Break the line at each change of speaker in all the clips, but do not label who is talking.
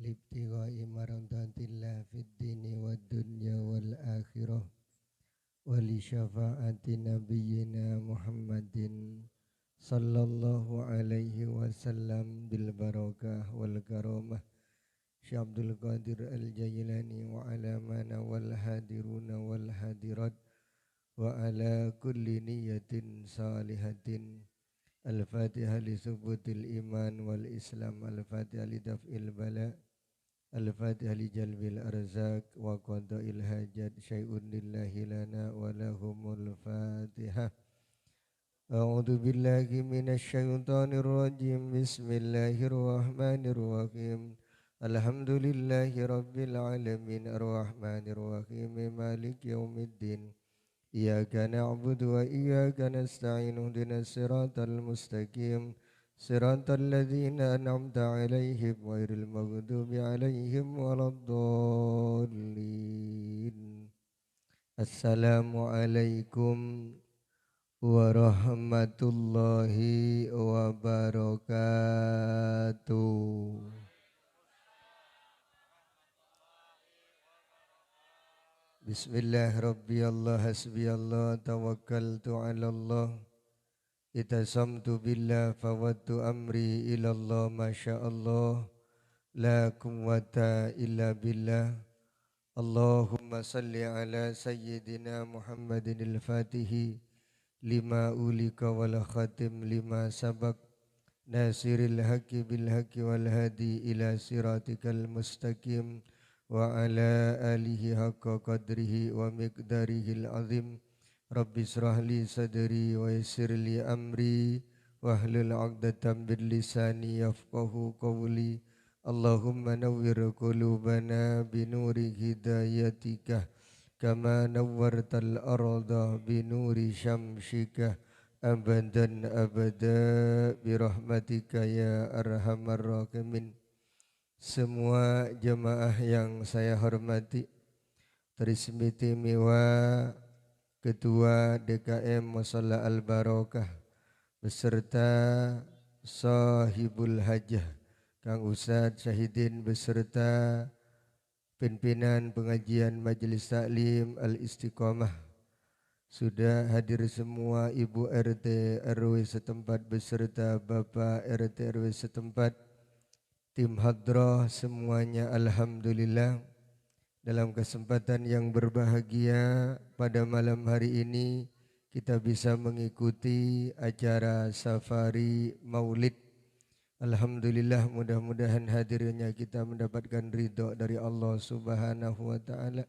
libtigha'i maradatillah fid dini wad dunya wal akhirah wa li syafaati nabiyyina Muhammadin sallallahu alaihi wasallam bil barakah wal karamah Syekh Abdul Qadir Al-Jailani wa ala mana wal hadiruna wal hadirat wa ala kulli niyatin salihatin. Al-Fatihah li subutil iman wal islam, Al-Fatihah li daf'il bala, Al-Fatihah li jalbil arzak wa qada'il hajat, syai'un lillahi lana wa lahumul Fatihah. A'udzu billahi minasy syaithanir rajim. Bismillahirrahmanirrahim. Alhamdulillahi rabbil alamin arrahmanir rahim maliki yaumiddin. Iyyaka na'budu wa iyyaka nasta'in ihdinas siratal mustaqim siratal ladzina an'amta 'alaihim ghairil maghdubi 'alaihim waladdallin. Assalamualaikum warahmatullahi wabarakatuh. Bismillah rabbi Allah hasbi Allah tawakkaltu ala Allah itasamtu billah fawattu amri ilallah masyaallah la quwwata illa billah. Allahumma salli ala sayyidina Muhammadin al-Fatihi lima ulika wal khatim lima sabak nasiril haqqi bil haqqi wal hadi ila siratikal mustaqim wa ala alihi haqqa qadrihi wa miqdarihil azim. Rabbi israh li sadri wa yassir li amri wahlul 'uqdatam bil lisani yafqahu qawli. Allahumma nawwir qulubana binuri hidayatika kama nawwartal arda binuri syamsika abadan abada birahmatika ya arhamar rahimin. Semua jemaah yang saya hormati, Trismitimewa Ketua DKM Musholla Al-Barokah beserta Sahibul Hajah Kang Ustadz Syahidin beserta pimpinan pengajian Majelis Taklim Al-Istiqomah. Sudah hadir semua Ibu RT RW setempat beserta Bapak RT RW setempat, tim hadrah semuanya alhamdulillah. Dalam kesempatan yang berbahagia pada malam hari ini kita bisa mengikuti acara safari maulid. Alhamdulillah, mudah-mudahan hadirnya kita mendapatkan ridho dari Allah Subhanahu wa ta'ala.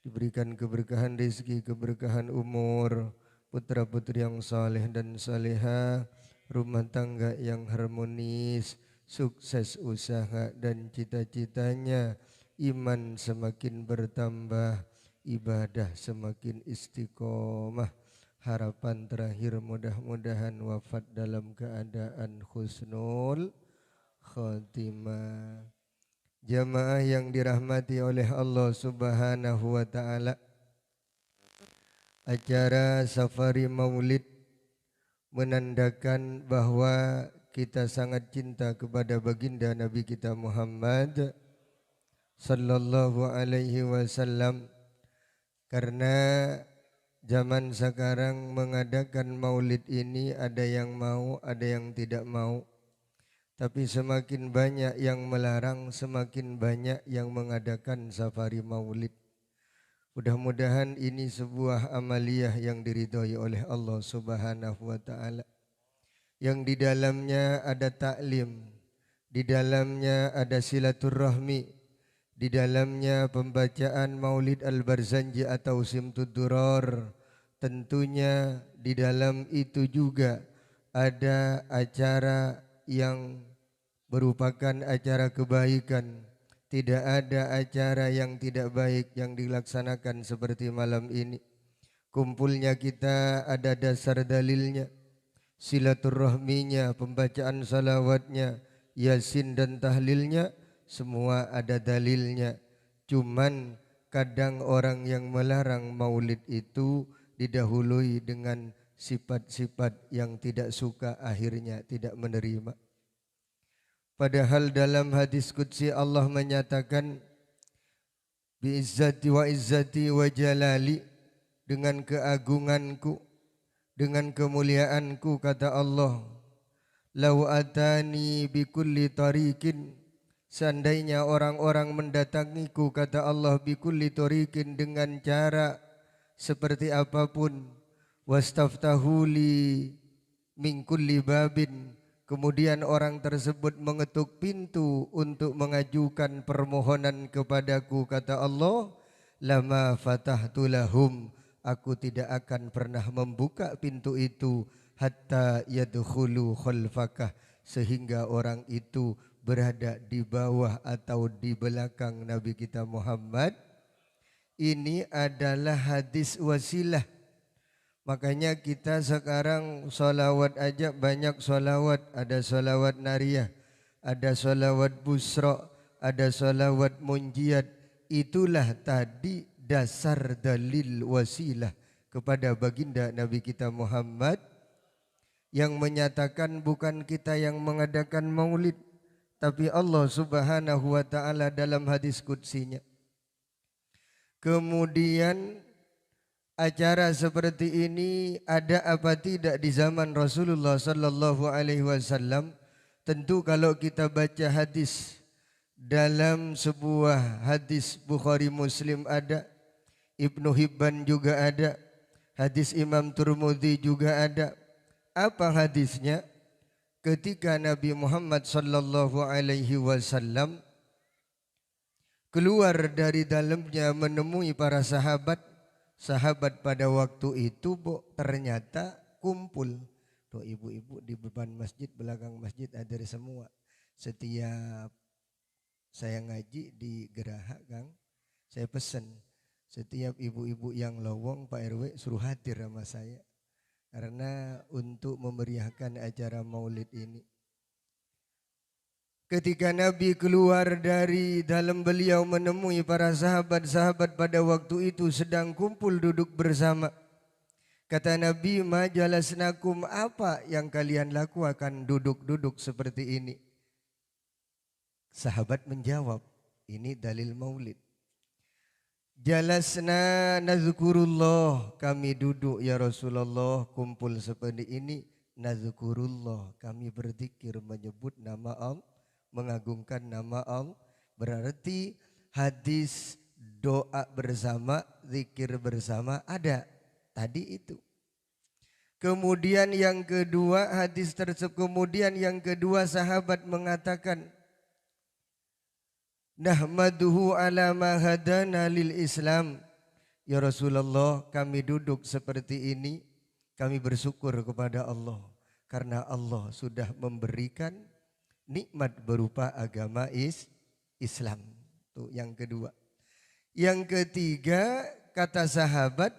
Diberikan keberkahan rezeki, keberkahan umur, putra-putri yang saleh dan salehah, rumah tangga yang harmonis, sukses usaha dan cita-citanya, iman semakin bertambah, ibadah semakin istiqomah. Harapan terakhir mudah-mudahan wafat dalam keadaan husnul khotimah. Jamaah yang dirahmati oleh Allah Subhanahu wa ta'ala, acara safari maulid menandakan bahwa kita sangat cinta kepada baginda Nabi kita Muhammad sallallahu alaihi wasallam, karena zaman sekarang mengadakan maulid ini ada yang mau, ada yang tidak mau. Tapi semakin banyak yang melarang, semakin banyak yang mengadakan safari maulid. Mudah-mudahan ini sebuah amaliyah yang diridhoi oleh Allah Subhanahu wa ta'ala, yang di dalamnya ada taklim, di dalamnya ada silaturahmi, di dalamnya pembacaan Maulid Al-Barzanji atau Simtud Durar. Tentunya di dalam itu juga ada acara yang merupakan acara kebaikan. Tidak ada acara yang tidak baik yang dilaksanakan seperti malam ini. Kumpulnya kita ada dasar dalilnya, silaturahminya, pembacaan salawatnya, yasin dan tahlilnya, semua ada dalilnya. Cuman kadang orang yang melarang maulid itu didahului dengan sifat-sifat yang tidak suka, akhirnya tidak menerima. Padahal dalam hadis qudsi Allah menyatakan bi'izzati wa izzati wa jalali, dengan keagunganku, dengan kemuliaanku, kata Allah, lau atani bikulli tariqin, seandainya orang-orang mendatangiku, kata Allah, bikulli tariqin, dengan cara seperti apapun, wastaftahuli min kulli babin, kemudian orang tersebut mengetuk pintu untuk mengajukan permohonan kepadaku, kata Allah, lama fatahtu lahum, aku tidak akan pernah membuka pintu itu hatta yadkhulu khalfakah, sehingga orang itu berada di bawah atau di belakang Nabi kita Muhammad. Ini adalah hadis wasilah. Makanya kita sekarang sholawat aja banyak sholawat. Ada sholawat nariyah, ada sholawat busra, ada sholawat munjiat. Itulah tadi dasar dalil wasilah kepada baginda Nabi kita Muhammad, yang menyatakan bukan kita yang mengadakan maulid, tapi Allah Subhanahu wa ta'ala dalam hadis qudsinya. Kemudian acara seperti ini ada apa tidak di zaman Rasulullah sallallahu alaihi wasallam? Tentu kalau kita baca hadis, dalam sebuah hadis Bukhari Muslim ada, Ibnu Hibban juga ada, hadis Imam Turmudi juga ada. Apa hadisnya? Ketika Nabi Muhammad sallallahu alaihi wasallam keluar dari dalamnya menemui para sahabat. Sahabat pada waktu itu ternyata kumpul. Tuh ibu-ibu di depan masjid, belakang masjid ada semua. Setiap saya ngaji di Geraha, Kang, saya pesan setiap ibu-ibu yang lowong Pak RW suruh hadir sama saya, karena untuk memeriahkan acara maulid ini. Ketika Nabi keluar dari dalam beliau menemui para sahabat-sahabat pada waktu itu sedang kumpul duduk bersama. Kata Nabi, ma jalasnakum, apa yang kalian lakukan duduk-duduk seperti ini? Sahabat menjawab, ini dalil maulid. Jalasna nazkurullah, kami duduk ya Rasulullah kumpul seperti ini, nazkurullah, kami berzikir menyebut nama Allah, mengagungkan nama Allah. Berarti hadis doa bersama, zikir bersama ada tadi itu. Kemudian yang kedua, hadis tersebut, kemudian yang kedua sahabat mengatakan, nahmaduhu ala ma hadana lil Islam. Ya Rasulullah, kami duduk seperti ini, kami bersyukur kepada Allah karena Allah sudah memberikan nikmat berupa agama Islam. Tuh yang kedua. Yang ketiga, kata sahabat,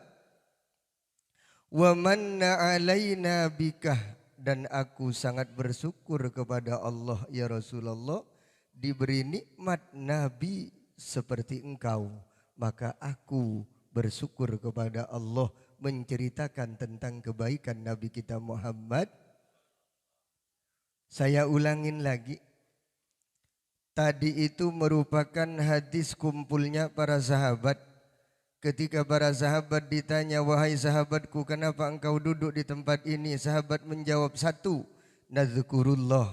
wa manna alaina bikah, dan aku sangat bersyukur kepada Allah ya Rasulullah, diberi nikmat Nabi seperti engkau, maka aku bersyukur kepada Allah, menceritakan tentang kebaikan Nabi kita Muhammad. Saya ulangin lagi, tadi itu merupakan hadis kumpulnya para sahabat. Ketika para sahabat ditanya, wahai sahabatku, kenapa engkau duduk di tempat ini? Sahabat menjawab, satu, nazkurullah,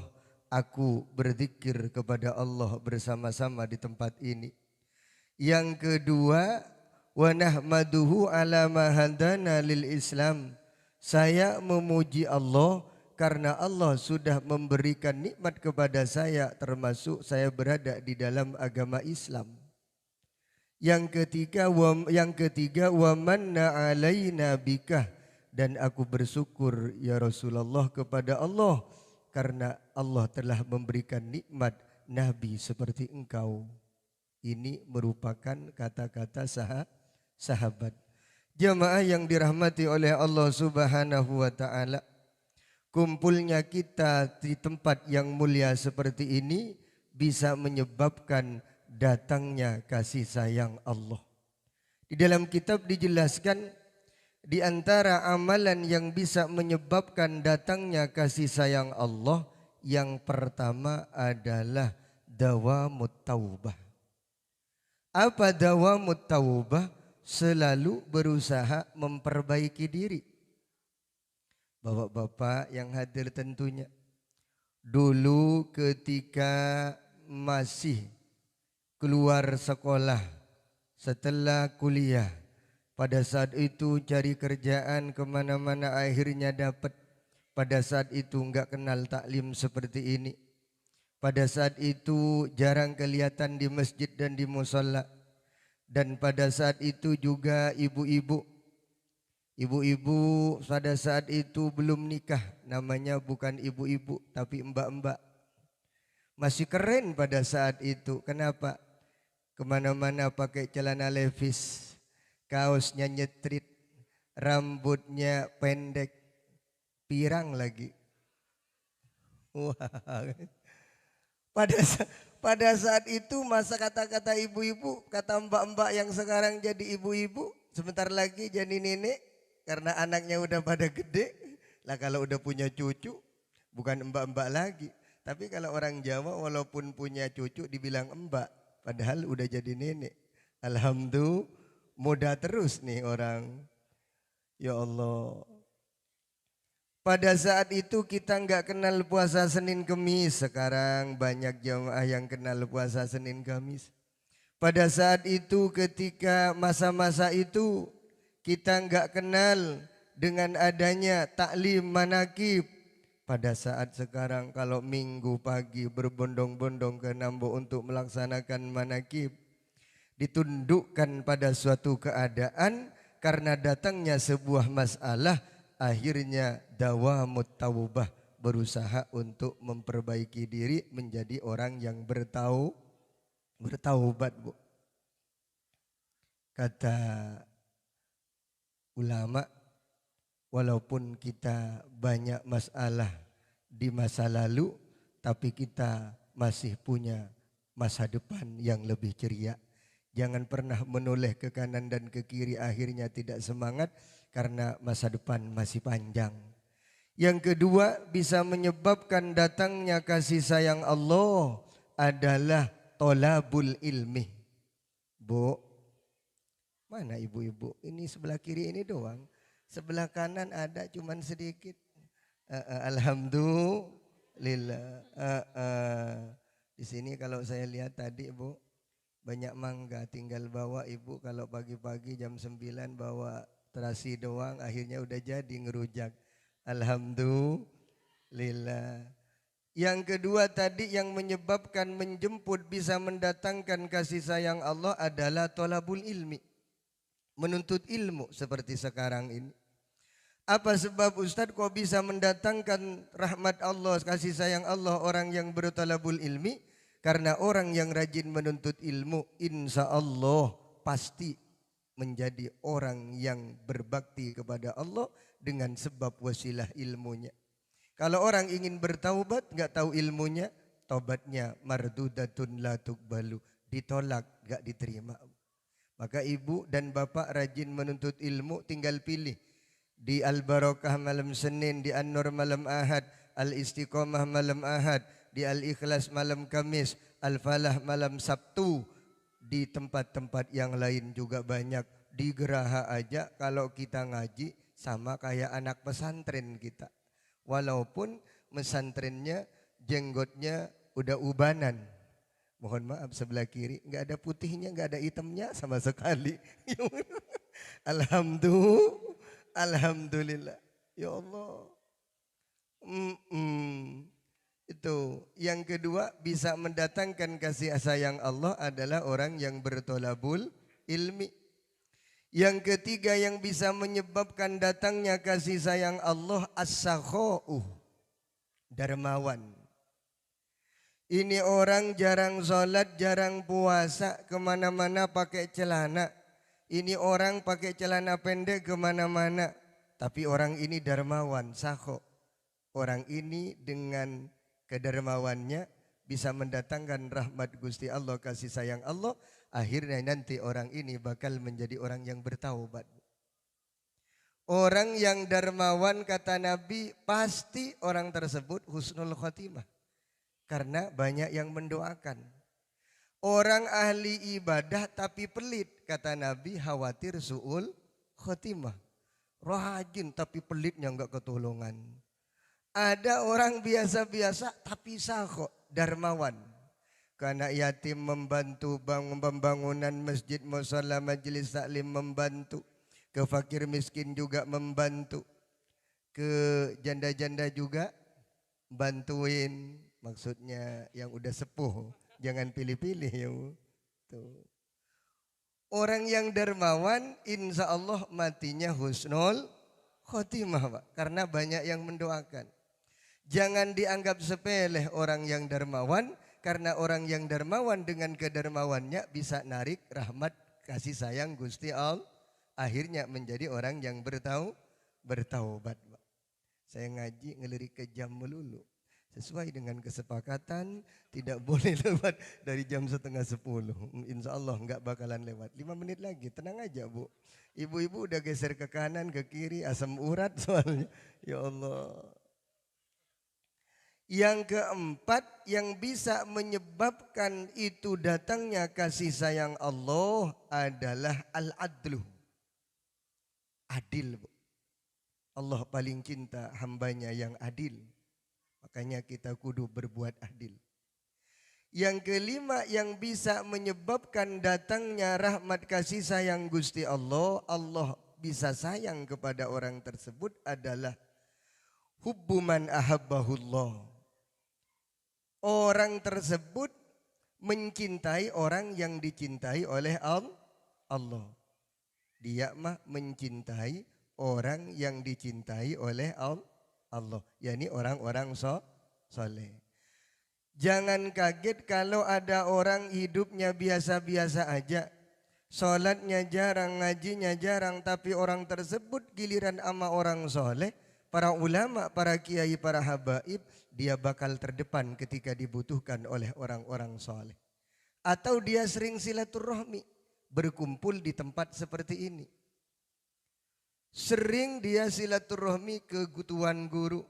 aku berzikir kepada Allah bersama-sama di tempat ini. Yang kedua, wa nahmaduhu ala ma hadana lil Islam, saya memuji Allah karena Allah sudah memberikan nikmat kepada saya, termasuk saya berada di dalam agama Islam. Yang ketiga wa manna alaina bikah, dan aku bersyukur ya Rasulullah kepada Allah karena Allah telah memberikan nikmat Nabi seperti engkau. Ini merupakan kata-kata sahabat. Jamaah yang dirahmati oleh Allah Subhanahu wa ta'ala, kumpulnya kita di tempat yang mulia seperti ini bisa menyebabkan datangnya kasih sayang Allah. Di dalam kitab dijelaskan, di antara amalan yang bisa menyebabkan datangnya kasih sayang Allah, Yang pertama adalah dawamut taubah. Apa dawamut taubah? Selalu berusaha memperbaiki diri. Bapak-bapak yang hadir tentunya, dulu ketika masih keluar sekolah, setelah kuliah, pada saat itu cari kerjaan kemana-mana akhirnya dapat. Pada saat itu enggak kenal taklim seperti ini. Pada saat itu jarang kelihatan di masjid dan di musholla. Dan pada saat itu juga ibu-ibu pada saat itu belum nikah, namanya bukan ibu-ibu tapi mbak-mbak. Masih keren pada saat itu. Kenapa? Kemana-mana pakai celana levis, kaosnya nyetrit, rambutnya pendek, pirang lagi. Wah. Pada saat itu masa kata-kata ibu-ibu, kata mbak-mbak yang sekarang jadi ibu-ibu, sebentar lagi jadi nenek karena anaknya udah pada gede. Lah kalau udah punya cucu bukan mbak-mbak lagi. Tapi kalau orang Jawa walaupun punya cucu dibilang mbak, padahal udah jadi nenek. Alhamdulillah muda terus nih orang. Ya Allah. Pada saat itu kita nggak kenal puasa Senin Kemis. Sekarang banyak jamaah yang kenal puasa Senin Kamis. Pada saat itu ketika masa-masa itu kita nggak kenal dengan adanya taklim manakib. Pada saat sekarang kalau minggu pagi berbondong-bondong ke Nambo untuk melaksanakan manakib, ditundukkan pada suatu keadaan karena datangnya sebuah masalah. Akhirnya dawamut taubah, berusaha untuk memperbaiki diri menjadi orang yang bertaubat, Bu. Kata ulama, walaupun kita banyak masalah di masa lalu, tapi kita masih punya masa depan yang lebih ceria. Jangan pernah menoleh ke kanan dan ke kiri akhirnya tidak semangat karena masa depan masih panjang. Yang kedua bisa menyebabkan datangnya kasih sayang Allah adalah tolabul ilmi. Bu, mana ibu-ibu? Ini sebelah kiri ini doang. Sebelah kanan ada cuman sedikit. Alhamdulillah. Di sini kalau saya lihat tadi, Bu, banyak mangga, tinggal bawa ibu kalau pagi-pagi jam 9 bawa terasi doang akhirnya udah jadi ngerujak. Alhamdulillah. Yang kedua tadi yang menyebabkan menjemput bisa mendatangkan kasih sayang Allah adalah tolabul ilmi. Menuntut ilmu seperti sekarang ini. Apa sebab Ustadz kok bisa mendatangkan rahmat Allah, kasih sayang Allah orang yang bertolabul ilmi? Karena orang yang rajin menuntut ilmu insya Allah pasti menjadi orang yang berbakti kepada Allah dengan sebab wasilah ilmunya. Kalau orang ingin bertaubat nggak tahu ilmunya, taubatnya mardudatun la tuqbalu, ditolak nggak diterima. Maka ibu dan bapak rajin menuntut ilmu, tinggal pilih di Al-Barokah malam Senin, di An-Nur malam Ahad, Al-Istiqomah malam Ahad, di Al-Ikhlas malam Kamis, Al-Falah malam Sabtu. Di tempat-tempat yang lain juga banyak. Di Geraha aja kalau kita ngaji sama kayak anak pesantren kita. Walaupun pesantrennya jenggotnya udah ubanan. Mohon maaf sebelah kiri nggak ada putihnya, nggak ada hitamnya sama sekali. Alhamdulillah. Ya Allah. Itu yang kedua bisa mendatangkan kasih sayang Allah adalah orang yang bertolabul ilmi. Yang ketiga yang bisa menyebabkan datangnya kasih sayang Allah as-sakha'u, dermawan. Ini orang jarang sholat, jarang puasa, kemana-mana pakai celana. Ini orang pakai celana pendek kemana-mana, tapi orang ini dermawan, sakho. Orang ini dengan kedermawannya bisa mendatangkan rahmat Gusti Allah, kasih sayang Allah. Akhirnya nanti orang ini bakal menjadi orang yang bertaubat. Orang yang dermawan kata Nabi pasti orang tersebut husnul khotimah. Karena banyak yang mendoakan. Orang ahli ibadah tapi pelit, kata Nabi, khawatir su'ul khotimah. Rajin tapi pelitnya enggak ketolongan. Ada orang biasa-biasa tapi sakho, dermawan. Karena yatim membantu pembangunan masjid, musala, majelis taklim membantu. Ke fakir miskin juga membantu. Ke janda-janda juga bantuin. Maksudnya yang udah sepuh. Jangan pilih-pilih ya. Tuh. Orang yang dermawan insya Allah matinya husnul khotimah Pak. Karena banyak yang mendoakan. Jangan dianggap sepele orang yang dermawan. Karena orang yang dermawan dengan kedermawannya bisa narik rahmat kasih sayang Gusti Allah. Akhirnya menjadi orang yang bertaubat. Saya ngaji ngelirik ke jam melulu. Sesuai dengan kesepakatan tidak boleh lewat dari jam 9:30. Insya Allah nggak bakalan lewat. 5 menit lagi, tenang aja Bu. Ibu-ibu udah geser ke kanan, ke kiri, asam urat soalnya. Ya Allah. Yang keempat yang bisa menyebabkan itu datangnya kasih sayang Allah adalah al-adlu. Adil Bu. Allah paling cinta hambanya yang adil. Makanya kita kudu berbuat adil. Yang kelima yang bisa menyebabkan datangnya rahmat kasih sayang Gusti Allah, Allah bisa sayang kepada orang tersebut adalah hubbu man ahabbahullah. Orang tersebut mencintai orang yang dicintai oleh Allah. Dia mah mencintai orang yang dicintai oleh Allah. yakni orang-orang soleh. Jangan kaget kalau ada orang hidupnya biasa-biasa aja. Sholatnya jarang, ngajinya jarang. Tapi orang tersebut giliran sama orang soleh. Para ulama, para kiai, para habaib. Dia bakal terdepan ketika dibutuhkan oleh orang-orang soleh. Atau dia sering silaturahmi. Berkumpul di tempat seperti ini. Sering dia silaturahmi ke tuan guru.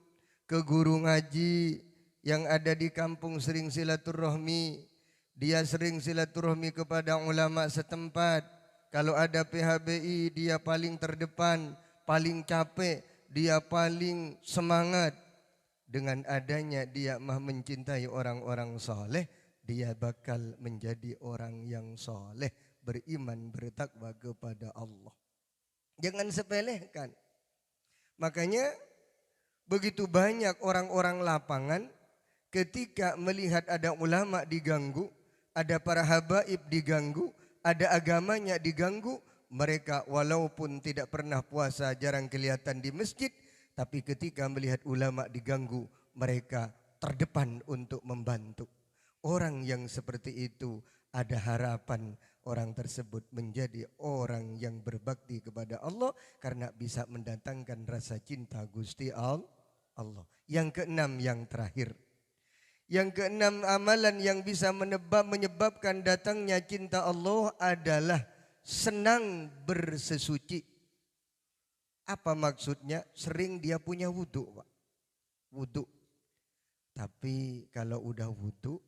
Ke guru ngaji yang ada di kampung sering silaturahmi. Dia sering silaturahmi kepada ulama setempat. Kalau ada PHBI dia paling terdepan, paling capek, dia paling semangat. Dengan adanya dia mah mencintai orang-orang soleh, dia bakal menjadi orang yang soleh, beriman, bertakwa kepada Allah. Jangan sepelekan. Makanya begitu banyak orang-orang lapangan ketika melihat ada ulama diganggu, ada para habaib diganggu, ada agamanya diganggu, mereka walaupun tidak pernah puasa, jarang kelihatan di masjid, tapi ketika melihat ulama diganggu, mereka terdepan untuk membantu. Orang yang seperti itu ada harapan orang tersebut menjadi orang yang berbakti kepada Allah karena bisa mendatangkan rasa cinta Gusti Allah. Yang keenam, yang terakhir. Yang keenam amalan yang bisa menyebabkan datangnya cinta Allah adalah senang bersesuci. Apa maksudnya? Sering dia punya wudhu Pak. Wudhu. Tapi kalau udah wudhu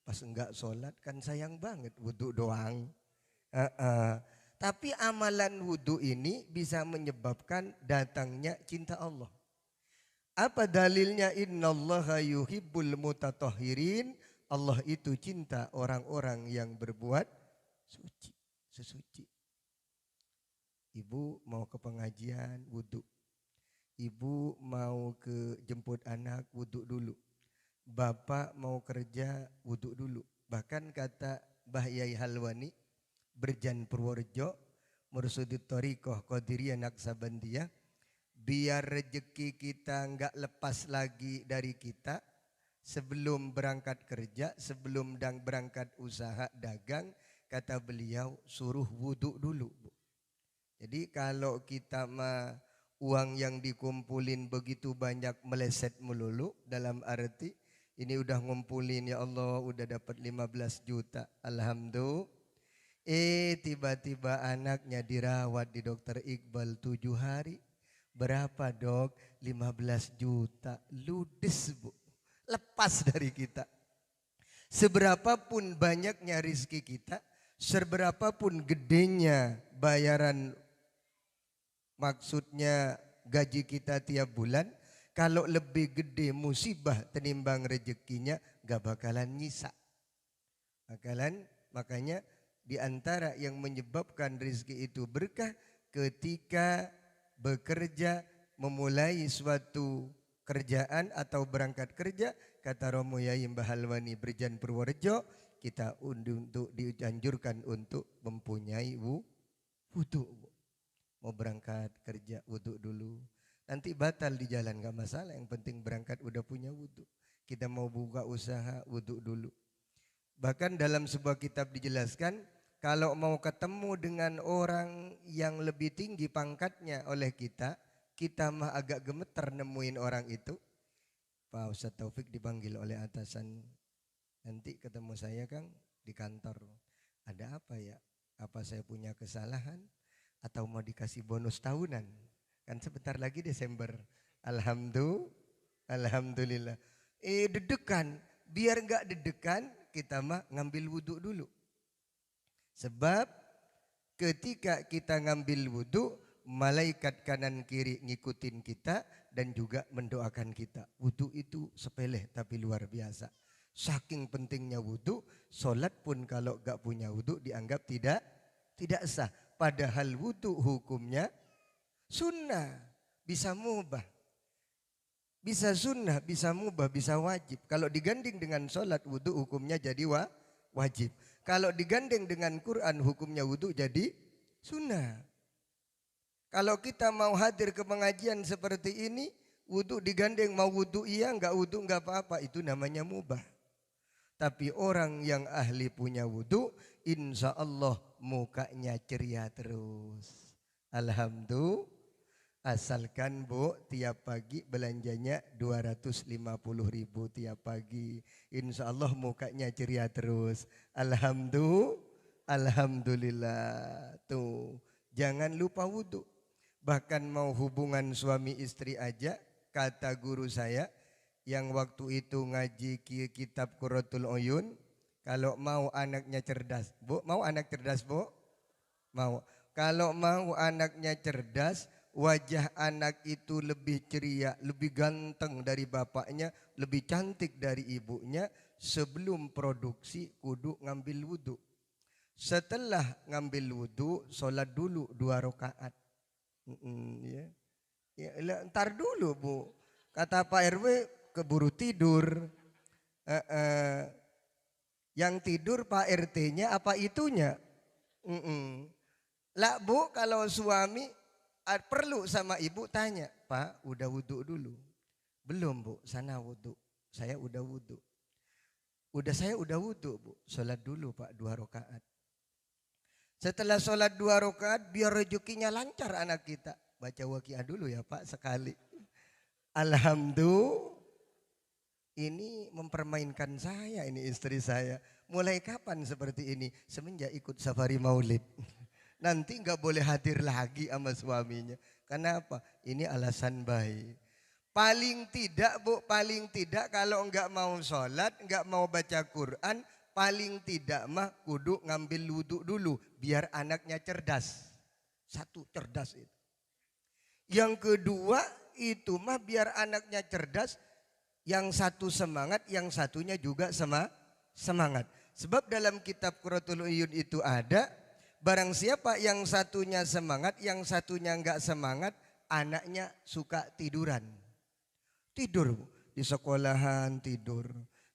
pas enggak sholat kan sayang banget wudhu doang. Tapi amalan wudhu ini bisa menyebabkan datangnya cinta Allah. Apa dalilnya? Innallaha yuhibbul mutatahhirin. Allah itu cinta orang-orang yang berbuat suci, sesuci. Ibu mau ke pengajian, wudhu. Ibu mau ke jemput anak, wudhu dulu. Bapak mau kerja, wudhu dulu. Bahkan kata Mbah Yai Halwani, Berjan Purworejo, Mursyidut Thariqah Qadiriyah Naksabandiyah, biar rezeki kita enggak lepas lagi dari kita, sebelum berangkat kerja, sebelum berangkat usaha dagang, kata beliau suruh wudhu dulu. Jadi kalau kita mah uang yang dikumpulin begitu banyak meleset melulu, dalam arti ini udah ngumpulin ya Allah udah dapat 15 juta, alhamdulillah. Tiba-tiba anaknya dirawat di Dokter Iqbal 7 hari. Berapa dok? 15 juta. Ludes Bu. Lepas dari kita. Seberapapun banyaknya rizki kita, seberapapun gedenya bayaran, maksudnya gaji kita tiap bulan, kalau lebih gede musibah tenimbang rezekinya, gak bakalan nyisa. Makanya di antara yang menyebabkan rezeki itu berkah ketika bekerja, memulai suatu kerjaan atau berangkat kerja, kata Romo Yai Mbah Halwani Berjan Purworejo, kita untuk dianjurkan untuk mempunyai wudu. Mau berangkat kerja wudu dulu. Nanti batal di jalan gak masalah, yang penting berangkat udah punya wudu. Kita mau buka usaha wudu dulu. Bahkan dalam sebuah kitab dijelaskan, kalau mau ketemu dengan orang yang lebih tinggi pangkatnya oleh kita mah agak gemeter nemuin orang itu. Pak Ustadz Taufik dipanggil oleh atasan, nanti ketemu saya Kang di kantor. Ada apa ya? Apa saya punya kesalahan? Atau mau dikasih bonus tahunan? Kan sebentar lagi Desember. Alhamdulillah. Dedekan. Biar enggak dedekan, kita mah ngambil wudhu dulu. Sebab ketika kita ngambil wudhu, malaikat kanan kiri ngikutin kita dan juga mendoakan kita. Wudhu itu sepele tapi luar biasa. Saking pentingnya wudhu, sholat pun kalau gak punya wudhu dianggap tidak sah. Padahal wudhu hukumnya sunnah, bisa mubah. Bisa sunnah, bisa mubah, bisa wajib. Kalau digandeng dengan sholat, wudhu hukumnya jadi wajib. Kalau digandeng dengan Quran, hukumnya wudhu jadi sunnah. Kalau kita mau hadir ke pengajian seperti ini, wudhu digandeng, mau wudhu iya, enggak wudhu enggak apa-apa, itu namanya mubah. Tapi orang yang ahli punya wudhu, insya Allah mukanya ceria terus. Alhamdulillah. Asalkan Bu tiap pagi belanjanya 250.000 tiap pagi. Insya Allah mukanya ceria terus. Alhamdulillah. Tuh, jangan lupa wudhu. Bahkan mau hubungan suami istri aja, kata guru saya yang waktu itu ngaji kitab Qurratul Uyun, kalau mau anaknya cerdas, Bu, mau anak cerdas Bu? Mau. Kalau mau anaknya cerdas, wajah anak itu lebih ceria, lebih ganteng dari bapaknya, lebih cantik dari ibunya, sebelum produksi kudu ngambil wudhu. Setelah ngambil wudhu, sholat dulu 2 rakaat. Ntar dulu Bu, kata Pak RW keburu tidur. Yang tidur Pak RT-nya apa itunya? Lah Bu, kalau suami perlu sama ibu tanya, Pak udah wudhu dulu? Belum Bu, sana wudhu. Saya udah wudhu. Saya udah wudhu Bu, sholat dulu Pak 2 rakaat. Setelah sholat 2 rakaat, biar rezekinya lancar anak kita, baca waqiah dulu ya Pak sekali. Alhamdulillah. Ini mempermainkan saya, ini istri saya. Mulai kapan seperti ini? Semenjak ikut safari maulid. Nanti nggak boleh hadir lagi sama suaminya. Kenapa? Ini alasan baik. Paling tidak Bu, paling tidak kalau nggak mau sholat, nggak mau baca Quran, paling tidak mah kudu ngambil wudhu dulu biar anaknya cerdas. Satu, cerdas itu. Yang kedua itu mah biar anaknya cerdas, yang satu semangat, yang satunya juga semangat. Sebab dalam kitab Qurratul Uyun itu ada, barang siapa yang satunya semangat, yang satunya enggak semangat, anaknya suka tiduran. Tidur di sekolahan tidur,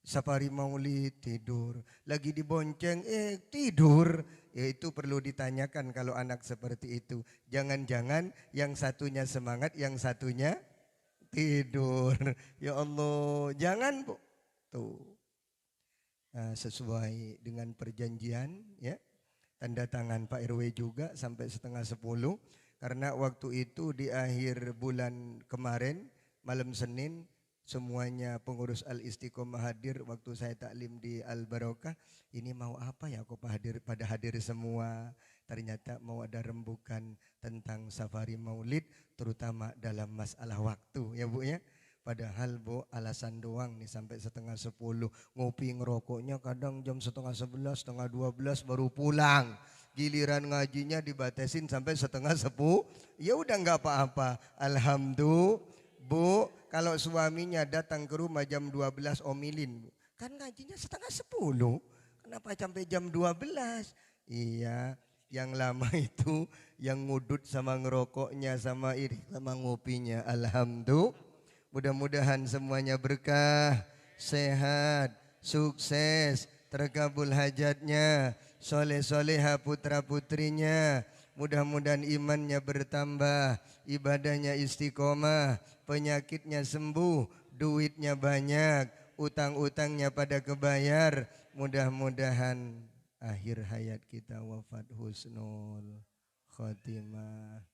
safari maulid tidur, lagi dibonceng tidur. Ya itu perlu ditanyakan kalau anak seperti itu. Jangan-jangan yang satunya semangat, yang satunya tidur. Ya Allah, jangan Bu. Tuh. Nah, sesuai dengan perjanjian ya. Tanda tangan Pak RW juga sampai 9:30. Karena waktu itu di akhir bulan kemarin, malam Senin, semuanya pengurus Al-Istiqomah hadir waktu saya taklim di Al-Barokah. Ini mau apa ya kok pada hadir semua. Ternyata mau ada rembukan tentang safari maulid, terutama dalam masalah waktu ya Bu ya. Padahal Bu alasan doang nih sampai setengah 10. Ngopi ngerokoknya kadang jam setengah 11, setengah 12 baru pulang. Giliran ngajinya dibatasin sampai setengah 10. Ya udah nggak apa-apa. Alhamdulillah. Bu kalau suaminya datang ke rumah jam 12 omilin. Kan ngajinya setengah 10. Kenapa sampai jam 12? Iya. Yang lama itu yang ngudut sama ngerokoknya sama iri sama ngopinya. Alhamdulillah. Mudah-mudahan semuanya berkah, sehat, sukses, terkabul hajatnya, soleh-soleha putra putrinya. Mudah-mudahan imannya bertambah, ibadahnya istiqomah, penyakitnya sembuh, duitnya banyak, utang-utangnya pada kebayar. Mudah-mudahan akhir hayat kita wafat husnul khotimah.